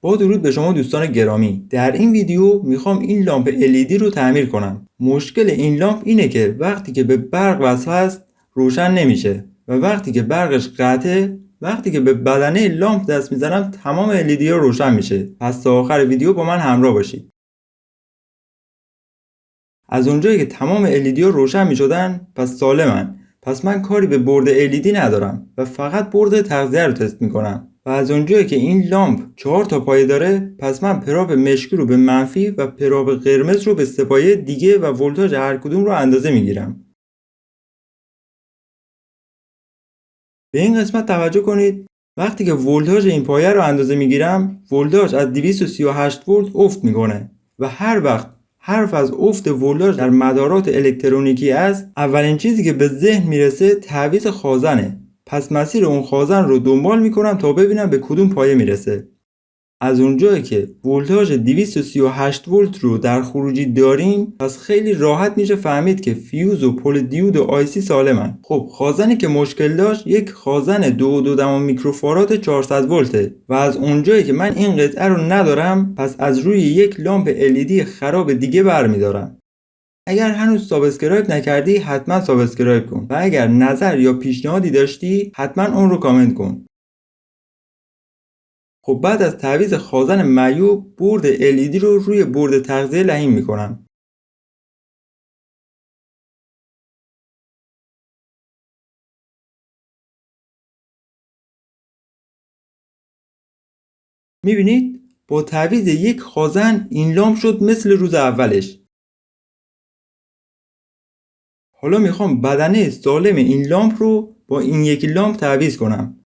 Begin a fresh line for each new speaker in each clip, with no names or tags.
با درود به شما دوستان گرامی. در این ویدیو میخوام این لامپ LED رو تعمیر کنم. مشکل این لامپ اینه که وقتی که به برق وصل هست روشن نمیشه و وقتی که برقش قطعه، وقتی که به بدنه لامپ دست میزنم تمام LED ها روشن میشه. پس تا آخر ویدیو با من همراه باشید. از اونجایی که تمام LED ها روشن میشدن پس سالمن. پس من کاری به برد LED ندارم و فقط برد تغذیه رو تست میکنم. و از اونجایی که این لامپ 4 تا پایه داره پس من پراپ مشکی رو به منفی و پراپ قرمز رو به 3 پایه دیگه و ولتاژ هر کدوم رو اندازه میگیرم. به این قسمت توجه کنید. وقتی که ولتاژ این پایه رو اندازه میگیرم ولتاژ از 238 ولت افت میکنه و هر وقت حرف از افت ولتاژ در مدارات الکترونیکی است اولین چیزی که به ذهن میرسه تعویض خازنه. پس مسیر اون خازن رو دنبال میکنم تا ببینم به کدوم پایه میرسه. از اونجایی که ولتاژ 238 ولت رو در خروجی داریم پس خیلی راحت میشه فهمید که فیوز و پل دیود و آیسی سالمن. خب خازنی که مشکل داشت یک خازن 2.2 میکروفاراد 400 ولته و از اونجایی که من این قطعه رو ندارم پس از روی یک لامپ LED خراب دیگه برمیدارم. اگر هنوز سابسکرایب نکردی حتما سابسکرایب کن و اگر نظر یا پیشنهادی داشتی حتما اون رو کامنت کن. خب بعد از تعویض خازن معیوب برد LED رو روی برد تغذیه لحیم میکنم. میبینید با تعویض یک خازن این لامپ شد مثل روز اولش. حالا میخوام بدنه سالم این لامپ رو با این یکی لامپ تعویض کنم.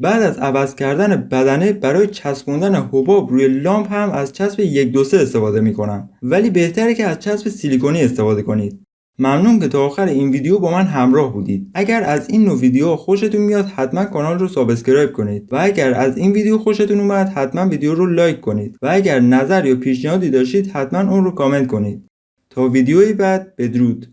بعد از عوض کردن بدنه برای چسبوندن حباب روی لامپ هم از چسب 123 استفاده میکنم ولی بهتره که از چسب سیلیکونی استفاده کنید. ممنون که تا آخر این ویدیو با من همراه بودید. اگر از این نوع ویدیو خوشتون میاد حتما کانال رو سابسکرایب کنید و اگر از این ویدیو خوشتون اومد حتما ویدیو رو لایک کنید و اگر نظر یا پیشنهادی داشتید حتما اون رو کامنت کنید. تا ویدیوی بعد بدرود.